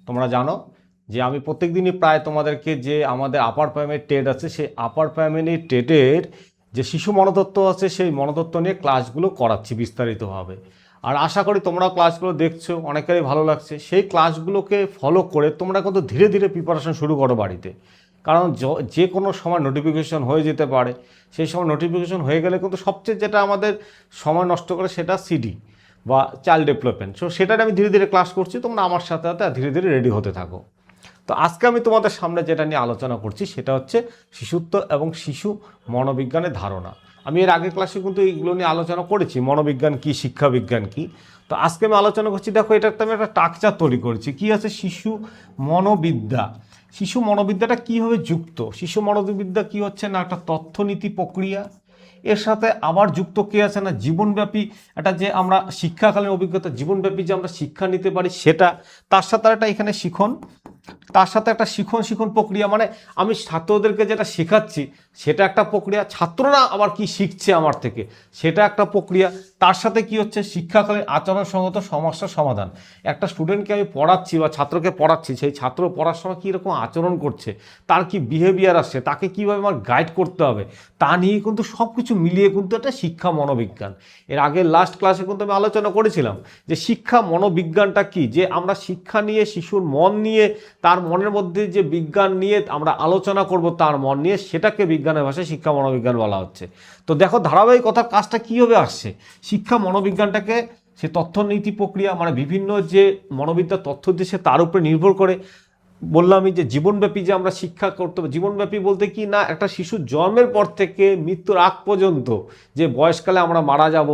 তোমরা জানো যে আমি প্রত্যেক দিনই প্রায় তোমাদেরকে যে আমাদের আপার প্রাইমারি টেট আছে সেই আপার প্রাইমারি টেটের যে শিশু মনোতত্ত্ব আছে সেই মনোতত্ত্ব নিয়ে ক্লাসগুলো করাচ্ছি বিস্তারিতভাবে। আর আশা করি তোমরা ক্লাসগুলো দেখছো, অনেকেরই ভালো লাগছে। সেই ক্লাসগুলোকে ফলো করে তোমরা কিন্তু ধীরে ধীরে প্রিপারেশন শুরু করো বাড়িতে, কারণ যে কোনো সময় নোটিফিকেশন হয়ে যেতে পারে। সেই সময় নোটিফিকেশন হয়ে গেলে কিন্তু সবচেয়ে যেটা আমাদের সময় নষ্ট করে সেটা সিডি বা চাইল্ড ডেভেলপমেন্ট। সো সেটা আমি ধীরে ধীরে ক্লাস করছি, তোমরা আমার সাথে সাথে ধীরে ধীরে রেডি হতে থাকো। তো আজকে আমি তোমাদের সামনে যেটা নিয়ে আলোচনা করছি সেটা হচ্ছে শিশুত্ব এবং শিশু মনোবিজ্ঞানের ধারণা। আমি এর আগের ক্লাসে কিন্তু এইগুলো নিয়ে আলোচনা করেছি, মনোবিজ্ঞান কী, শিক্ষাবিজ্ঞান কী। তো আজকে আমি আলোচনা করছি, দেখো এটাতে আমি একটা স্ট্রাকচার তৈরি করেছি। কী আছে? শিশু মনোবিদ্যা। শিশু মনোবিদ্যাটা কীভাবে যুক্ত? শিশু মনোবিদ্যা কী হচ্ছে না একটা তথ্যনীতি প্রক্রিয়া, এর সাথে আবার যুক্ত কে আছে না জীবনব্যাপী একটা যে আমরা শিক্ষাকালীন অভিজ্ঞতা, জীবনব্যাপী যে আমরা শিক্ষা নিতে পারি সেটা, তার সাথে একটা এখানে শিখন, তার সাথে একটা শিখন প্রক্রিয়া, মানে আমি ছাত্রদেরকে যেটা শেখাচ্ছি সেটা একটা প্রক্রিয়া, ছাত্ররা আবার কি শিখছে আমার থেকে সেটা একটা প্রক্রিয়া। তার সাথে কি হচ্ছে শিক্ষাকালীন আচরণসঙ্গত সমস্যার সমাধান। একটা স্টুডেন্টকে আমি পড়াচ্ছি বা ছাত্রকে পড়াচ্ছি, সেই ছাত্র পড়ার সময় কীরকম আচরণ করছে, তার কি বিহেভিয়ার আসছে, তাকে কীভাবে আমার গাইড করতে হবে, তা নিয়ে কিন্তু সব কিছু মিলিয়ে কিন্তু একটা শিক্ষা মনোবিজ্ঞান। এর আগে লাস্ট ক্লাসে কিন্তু আমি আলোচনা করেছিলাম যে শিক্ষা মনোবিজ্ঞানটা কি, যে আমরা শিক্ষা নিয়ে শিশুর মন নিয়ে, তার মনের মধ্যে যে বিজ্ঞান নিয়ে আমরা আলোচনা করব তার মন নিয়ে, সেটাকে বিজ্ঞানের ভাষায় শিক্ষা মনোবিজ্ঞান বলা হচ্ছে। তো দেখো ধারাবাহিকতার কাজটা কীভাবে আসছে। শিক্ষা মনোবিজ্ঞানটাকে সে তথ্যনীতি প্রক্রিয়া, মানে বিভিন্ন যে মনোবিদ্যার তথ্য দিচ্ছে তার উপরে নির্ভর করে। বললাম আমি যে জীবনব্যাপী যে আমরা শিক্ষা করতে হবে, জীবনব্যাপী বলতে কি না একটা শিশু জন্মের পর থেকে মৃত্যুর আগ পর্যন্ত, যে বয়সকালে আমরা মারা যাব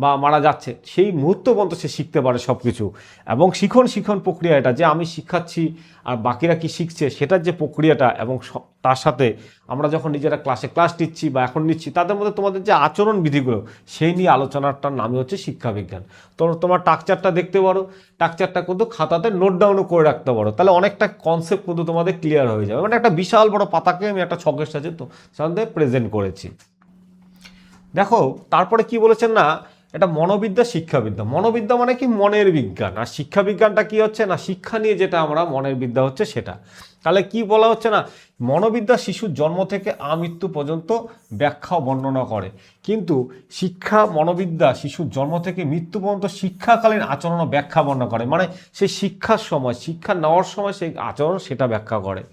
বা মারা যাচ্ছে সেই মুহূর্ত পর্যন্ত সে শিখতে পারে সব কিছু। এবং শিখন প্রক্রিয়া এটা, যে আমি শিখাচ্ছি আর বাকিরা কি শিখছে সেটার যে প্রক্রিয়াটা, এবং তার সাথে আমরা যখন নিজেরা ক্লাস নিচ্ছি বা এখন নিচ্ছি তাদের মধ্যে তোমাদের যে আচরণ বিধিগুলো সেই নিয়ে আলোচনাটার নামই হচ্ছে শিক্ষাবিজ্ঞান। তো তোমার স্ট্রাকচারটা দেখতে পারো, স্ট্রাকচারটা কিন্তু খাতাতে নোট ডাউনও করে রাখতে পারো, তাহলে অনেকটা কনসেপ্ট কিন্তু তোমাদের ক্লিয়ার হয়ে যাবে। মানে একটা বিশাল বড় পাতাকে আমি একটা ছকের সাথে তো সাথে প্রেজেন্ট করেছি। দেখো তারপরে কি বলেছেন না, এটা মনোবিদ্যা শিক্ষাবিদ্যা। মনোবিদ্যা মানে কি মনের বিজ্ঞান, আর শিক্ষাবিজ্ঞানটা কি হচ্ছে না শিক্ষা নিয়ে যেটা আমরা মনের বিদ্যা হচ্ছে সেটা। তাহলে কি বলা হচ্ছে না, মনোবিদ্যা শিশুর জন্ম থেকে আমৃত্যু পর্যন্ত ব্যাখ্যা বর্ণনা করে, কিন্তু শিক্ষা মনোবিদ্যা শিশুর জন্ম থেকে মৃত্যু পর্যন্ত শিক্ষাকালীন আচরণ ও ব্যাখ্যা বর্ণনা করে, মানে সেই শিক্ষার সময়, শিক্ষা নেওয়ার সময় সেই আচরণ সেটা ব্যাখ্যা করে।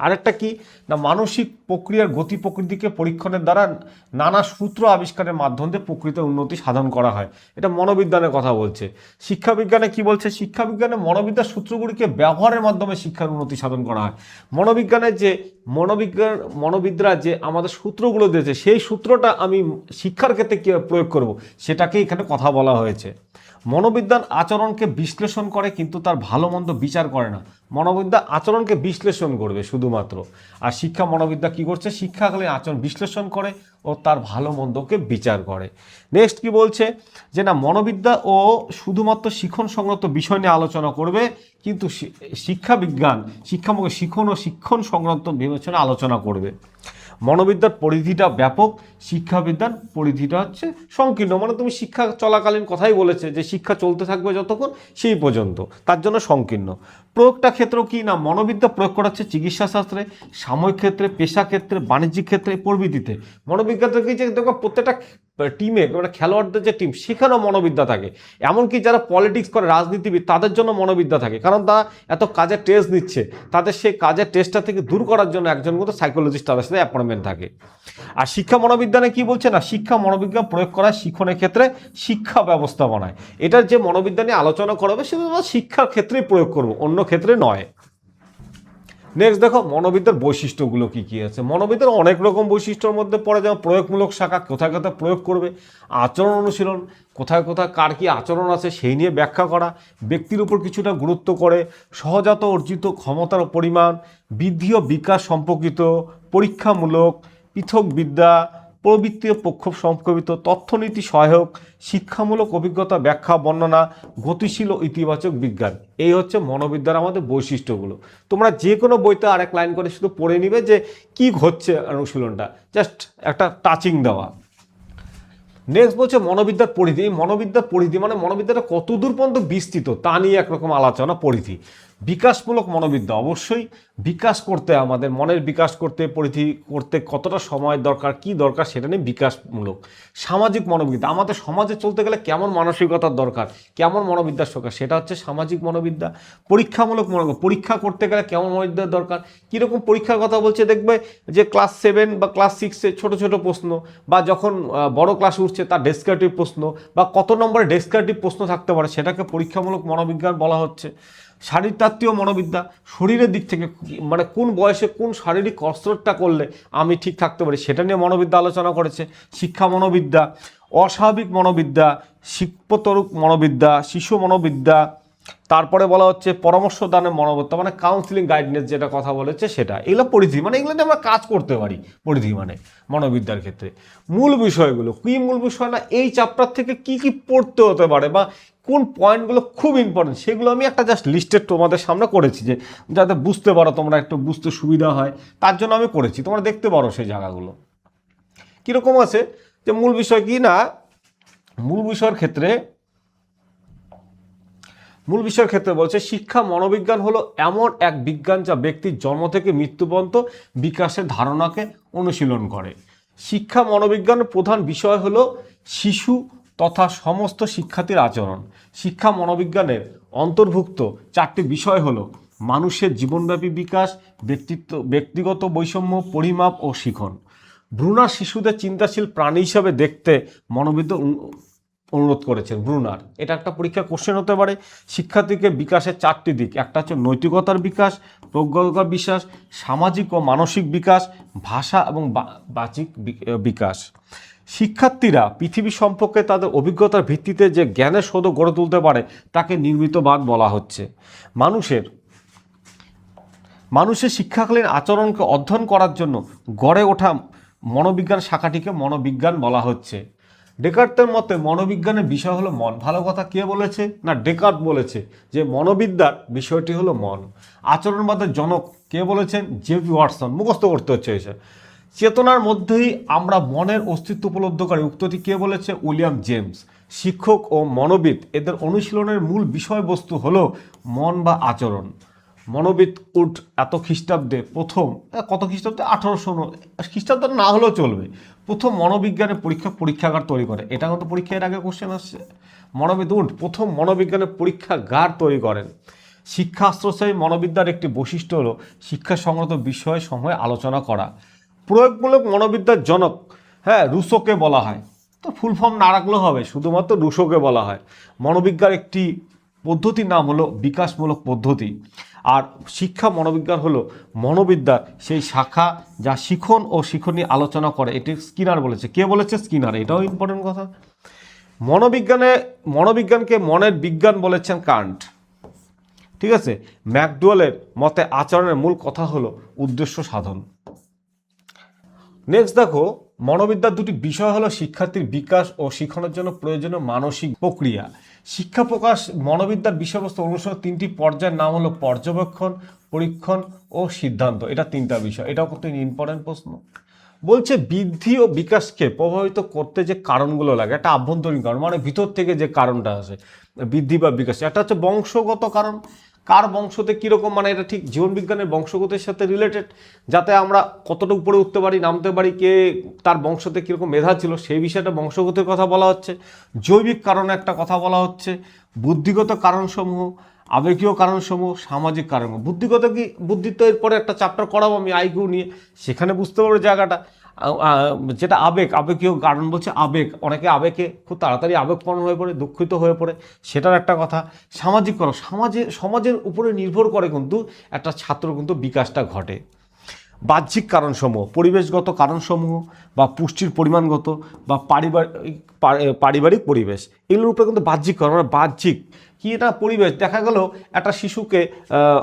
আরেকটা কি না মানসিক প্রক্রিয়ার গতি প্রকৃতিকে পরীক্ষণের দ্বারা নানা সূত্র আবিষ্কারের মাধ্যম দিয়ে প্রকৃত উন্নতি সাধন করা হয়। এটা মনোবিজ্ঞানের কথা বলছে। শিক্ষাবিজ্ঞানে কি বলছে, শিক্ষাবিজ্ঞানে মনোবিদ্যার সূত্রগুলিকে ব্যবহারের মাধ্যমে শিক্ষার উন্নতি সাধন করা হয়। মনোবিজ্ঞানের যে মনোবিদরা যে আমাদের সূত্রগুলো দিয়েছে সেই সূত্রটা আমি শিক্ষার ক্ষেত্রে কীভাবে প্রয়োগ করব সেটাকে এখানে কথা বলা হয়েছে। মনোবিজ্ঞান আচরণকে বিশ্লেষণ করে কিন্তু তার ভালো মন্দ বিচার করে না। মনোবিদ্যা আচরণকে বিশ্লেষণ করবে শুধুমাত্র, আর শিক্ষা মনোবিদ্যা কি করছে শিক্ষাকালীন আচরণ বিশ্লেষণ করে ও তার ভালো মন্দকে বিচার করে। নেক্সট কি বলছে যে না মনোবিদ্যা ও শুধুমাত্র শিখন সংক্রান্ত বিষয় নিয়ে আলোচনা করবে, কিন্তু শিক্ষাবিজ্ঞান শিখন ও শিক্ষণ সংক্রান্ত বিবেচনা আলোচনা করবে। মনোবিদ্যার পরিধিটা ব্যাপক, শিক্ষাবিজ্ঞান পরিধিটা হচ্ছে সংকীর্ণ, মানে তুমি শিক্ষা চলাকালীন কথাই বলেছে যে শিক্ষা চলতে থাকবে যতক্ষণ সেই পর্যন্ত, তার জন্য সংকীর্ণ। প্রয়োগটা ক্ষেত্র কি না মনোবিদ্যা প্রয়োগ করা হচ্ছে চিকিৎসা শাস্ত্রে, সাময়িক ক্ষেত্রে, পেশা ক্ষেত্রে, বাণিজ্যিক ক্ষেত্রে প্রভৃতিতে। মনোবিজ্ঞান থেকে যে দেখো প্রত্যেকটা টিমে মানে খেলোয়াড়দের যে টিম সেখানেও মনোবিদ্যা থাকে, এমনকি যারা পলিটিক্স করে রাজনীতিবিদ তাদের জন্য মনোবিদ্যা থাকে, কারণ তারা এত কাজের টেস্ট নিচ্ছে, তাদের সেই কাজের টেস্টটা থেকে দূর করার জন্য একজন কিন্তু সাইকোলজিস্ট তাদের সাথে অ্যাপয়েন্টমেন্ট থাকে। আর শিক্ষা মনোবিজ্ঞানে কি বলছে না শিক্ষা মনোবিজ্ঞান প্রয়োগ করা শিক্ষণের ক্ষেত্রে শিক্ষা ব্যবস্থাপনায়। এটার যে মনোবিদ্যা নিয়ে আলোচনা করা হবে সেটা শিক্ষার ক্ষেত্রেই প্রয়োগ করবো, অন্য ক্ষেত্রে নয়। নেক্সট দেখো মনোবিদ্যার বৈশিষ্ট্যগুলো কি কি আছে। মনোবিদ্যার অনেক রকম বৈশিষ্ট্যের মধ্যে পড়ে, যেমন প্রয়োগমূলক শাখা, কোথায় কোথায় প্রয়োগ করবে, আচরণ অনুশীলন, কোথায় কোথায় কার কি আচরণ আছে সেই নিয়ে ব্যাখ্যা করা, ব্যক্তির উপর কিছুটা গুরুত্ব করে, সহজাত অর্জিত ক্ষমতার পরিমাণ, বৃদ্ধি ও বিকাশ সম্পর্কিত, পরীক্ষামূলক, পৃথক বিদ্যা, প্রবৃত্তি ও পক্ষ সম্পর্কিত, তথ্যনীতি সহায়ক, শিক্ষামূলক অভিজ্ঞতা ব্যাখ্যা বর্ণনা, গতিশীল ও ইতিবাচক বিজ্ঞান। এই হচ্ছে মনোবিদ্যার আমাদের বৈশিষ্ট্যগুলো। তোমরা যে কোনো বইতে আরেক লাইন করে শুধু পড়ে নিবে যে কি হচ্ছে অনুশীলনটা, জাস্ট একটা টাচিং দেওয়া। নেক্সট বলছে মনোবিদ্যার পরিধি। এই মনোবিদ্যার পরিধি মানে মনোবিদ্যাটা কত দূর পর্যন্ত বিস্তৃত তা নিয়ে একরকম আলোচনা পরিধি। বিকাশমূলক মনোবিদ্যা, অবশ্যই বিকাশ করতে, আমাদের মনের বিকাশ করতে, পরিধি করতে কতটা সময় দরকার, কি দরকার সেটা নিয়ে বিকাশমূলক। সামাজিক মনোবিদ্যা, আমাদের সমাজে চলতে গেলে কেমন মানসিকতার দরকার, কেমন মনোবিদ্যার দরকার, সেটা হচ্ছে সামাজিক মনোবিদ্যা। পরীক্ষামূলক মনোবিদ্যা, পরীক্ষা করতে গেলে কেমন মনোবিদ্যার দরকার, কীরকম পরীক্ষার কথা বলছে, দেখবে যে ক্লাস 7 বা ক্লাস 6-এ ছোট ছোট প্রশ্ন, বা যখন বড় ক্লাস উঠছে তার ডেসক্রিপটিভ প্রশ্ন, বা কত নম্বরে ডেসক্রিপটিভ প্রশ্ন থাকতে পারে, সেটাকে পরীক্ষামূলক মনোবিজ্ঞান বলা হচ্ছে। শারীরতাত্ত্বীয় মনোবিদ্যা, শরীরের দিক থেকে মানে কোন বয়সে কোন শারীরিক কসরতটা করলে আমি ঠিক থাকতে পারি, সেটা নিয়ে মনোবিদ্যা আলোচনা করেছে। শিক্ষা মনোবিদ্যা, অস্বাভাবিক মনোবিদ্যা, শিল্পতরূপ মনোবিদ্যা, শিশু মনোবিদ্যা, তারপরে বলা হচ্ছে পরামর্শ দানের মনোবিদ্যা, মানে কাউন্সিলিং গাইডনেস যেটা কথা বলেছে সেটা। এগুলো পরিধি, মানে এগুলো নিয়ে আমরা কাজ করতে পারি পরিধি মানে মনোবিদ্যার ক্ষেত্রে। মূল বিষয়গুলো কি, মূল বিষয় না এই চ্যাপ্টার থেকে কি কি পড়তে হতে পারে বা কোন পয়েন্টগুলো খুব ইম্পর্টেন্ট, সেগুলো আমি একটা জাস্ট লিস্টেড তোমাদের সামনে করেছি, যে যাতে বুঝতে পারো, তোমরা একটু বুঝতে সুবিধা হয় তার জন্য আমি করেছি, তোমরা দেখতে পারো সেই জায়গাগুলো কীরকম আছে। যে মূল বিষয় কি না, মূল বিষয়ের ক্ষেত্রে বলছে শিক্ষা মনোবিজ্ঞান হলো এমন এক বিজ্ঞান যা ব্যক্তির জন্ম থেকে মৃত্যু পর্যন্ত বিকাশের ধারণাকে অনুশীলন করে। শিক্ষা মনোবিজ্ঞানের প্রধান বিষয় হলো শিশু তথা সমস্ত শিক্ষার্থীর আচরণ। শিক্ষা মনোবিজ্ঞানের অন্তর্ভুক্ত 4টি বিষয় হলো মানুষের জীবনব্যাপী বিকাশ, ব্যক্তিগত বৈষম্য, পরিমাপ ও শিখন। ব্রুনার শিশুদের চিন্তাশীল প্রাণী হিসাবে দেখতে মনোবিদ অনুরোধ করেছেন। ব্রুনার, এটা একটা পরীক্ষা কোশ্চেন হতে পারে। শিক্ষার্থীকে বিকাশের 4টি দিক, একটা হচ্ছে নৈতিকতার বিকাশ, প্রজ্ঞাগত বিকাশ, সামাজিক ও মানসিক বিকাশ, ভাষা এবং বাচিক বিকাশ। শিক্ষার্থীরা পৃথিবী সম্পর্কে তাদের অভিজ্ঞতার ভিত্তিতে যে জ্ঞানের সৌধ গড়ে তুলতে পারে তাকে নির্মিতবাদ বলা হচ্ছে। মানুষের শিক্ষাকালীন আচরণকে অধ্যয়ন করার জন্য গড়ে ওঠা মনোবিজ্ঞান শাখাটিকে মনোবিজ্ঞান বলা হচ্ছে। ডেকার্তের মতে মনোবিজ্ঞানের বিষয় হলো মন। ভালো কথা, কে বলেছে না ডেকার্ত বলেছে যে মনোবিদ্যার বিষয়টি হলো মন। আচরণবাদের জনক কে বলেছেন, জেফি ওয়াটসন। মুখস্থ করতে হচ্ছে এসে। চেতনার মধ্যেই আমরা মনের অস্তিত্ব উপলব্ধকারী, উক্তটি কে বলেছে, উইলিয়াম জেমস। শিক্ষক ও মনোবিদ এদের অনুশীলনের মূল বিষয়বস্তু হলো মন বা আচরণ। মনোবিদ উড এত খ্রিস্টাব্দে প্রথম, কত খ্রিস্টাব্দে, 1800 খ্রিস্টাব্দ না হলেও চলবে, প্রথম মনোবিজ্ঞানের পরীক্ষাগার তৈরি করে। এটা কিন্তু পরীক্ষার আগে কোশ্চেন আসছে। মনোবিদ উড প্রথম মনোবিজ্ঞানের পরীক্ষাগার তৈরি করেন। শিক্ষা আশ্রয়ী মনোবিদ্যার একটি বৈশিষ্ট্য হলো শিক্ষা সংক্রান্ত বিষয় সমূহে আলোচনা করা। প্রয়োগমূলক মনোবিদ্যার জনক রুসোকে বলা হয়। তো ফুল ফর্ম না রাখলেও হবে, শুধুমাত্র রুসোকে বলা হয়। মনোবিজ্ঞার একটি পদ্ধতির নাম হলো বিকাশমূলক পদ্ধতি। আর শিক্ষা মনোবিজ্ঞান হলো মনোবিদ্যার সেই শাখা যা শিখন ও শিখন নিয়ে আলোচনা করে। এটি স্কিনার বলেছে। কে বলেছে? স্কিনার। এটাও ইম্পর্টেন্ট কথা। মনোবিজ্ঞানকে মনের বিজ্ঞান বলেছেন কান্ট। ঠিক আছে। ম্যাকডুয়েলের মতে আচরণের মূল কথা হলো উদ্দেশ্য সাধন। নেক্সট দেখো, মনোবিদ্যার 2টি বিষয় হলো শিক্ষার্থীর বিকাশ ও শিক্ষণের জন্য প্রয়োজনীয় মানসিক প্রক্রিয়া। শিক্ষা প্রকাশ মনোবিদ্যার বিষয়বস্তু অনুসারে 3টি পর্যায়ের নাম হলো পর্যবেক্ষণ, পরীক্ষণ ও সিদ্ধান্ত। এটা 3টা বিষয়। এটাও কিন্তু ইম্পর্টেন্ট প্রশ্ন। বলছে বৃদ্ধি ও বিকাশকে প্রভাবিত করতে যে কারণগুলো লাগে, একটা আভ্যন্তরীণ কারণ, মানে ভিতর থেকে যে কারণটা আসে বৃদ্ধি বা বিকাশ। একটা হচ্ছে বংশগত কারণ, কার বংশতে কীরকম, মানে এটা ঠিক জীবনবিজ্ঞানের বংশগতের সাথে রিলেটেড, যাতে আমরা কতটা উপরে উঠতে পারি, নামতে পারি, কে তার বংশতে কীরকম মেধা ছিল সেই বিষয়টা বংশগতের কথা বলা হচ্ছে। জৈবিক কারণে একটা কথা বলা হচ্ছে, বুদ্ধিগত কারণসমূহ, আবেগীয় কারণসমূহ, সামাজিক কারণ। বুদ্ধিগত কি, বুদ্ধিত্ব এরপরে একটা চ্যাপ্টার করাবো আমি আইকিউ নিয়ে, সেখানে বুঝতে পারবো জায়গাটা। যেটা আবেগীয় কারণ বলছে আবেগ, অনেকে আবেগে খুব তাড়াতাড়ি আবেগপূর্ণ হয়ে পড়ে, দুঃখিত হয়ে পড়ে, সেটার একটা কথা। সামাজিক কারণ, সমাজের উপরে নির্ভর করে কিন্তু একটা ছাত্র কিন্তু বিকাশটা ঘটে। বাহ্যিক কারণসমূহ, পরিবেশগত কারণসমূহ বা পুষ্টির পরিমাণগত বা পারিবারিক পরিবেশ, এগুলোর উপরে কিন্তু বাহ্যিক কারণ, মানে বাহ্যিক কি এটা পরিবেশ। দেখা গেল একটা শিশুকে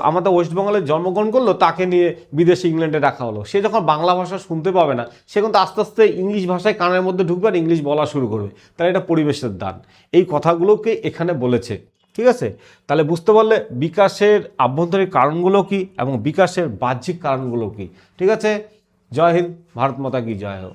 আমাদের ওয়েস্ট বেঙ্গলে জন্মগ্রহণ করলো, তাকে নিয়ে বিদেশে ইংল্যান্ডে রাখা হলো, সে যখন বাংলা ভাষা শুনতে পাবে না, সে কিন্তু আস্তে আস্তে ইংলিশ ভাষায় কানের মধ্যে ঢুকবে আর ইংলিশ বলা শুরু করবে। তাহলে এটা পরিবেশের দান। এই কথাগুলোকে এখানে বলেছে। ঠিক আছে, তাহলে বুঝতে পারলে বিকাশের আভ্যন্তরীণ কারণগুলো কি এবং বিকাশের বাহ্যিক কারণগুলো কি। ঠিক আছে, জয় হিন্দ, ভারত মাতা কি জয় হোক।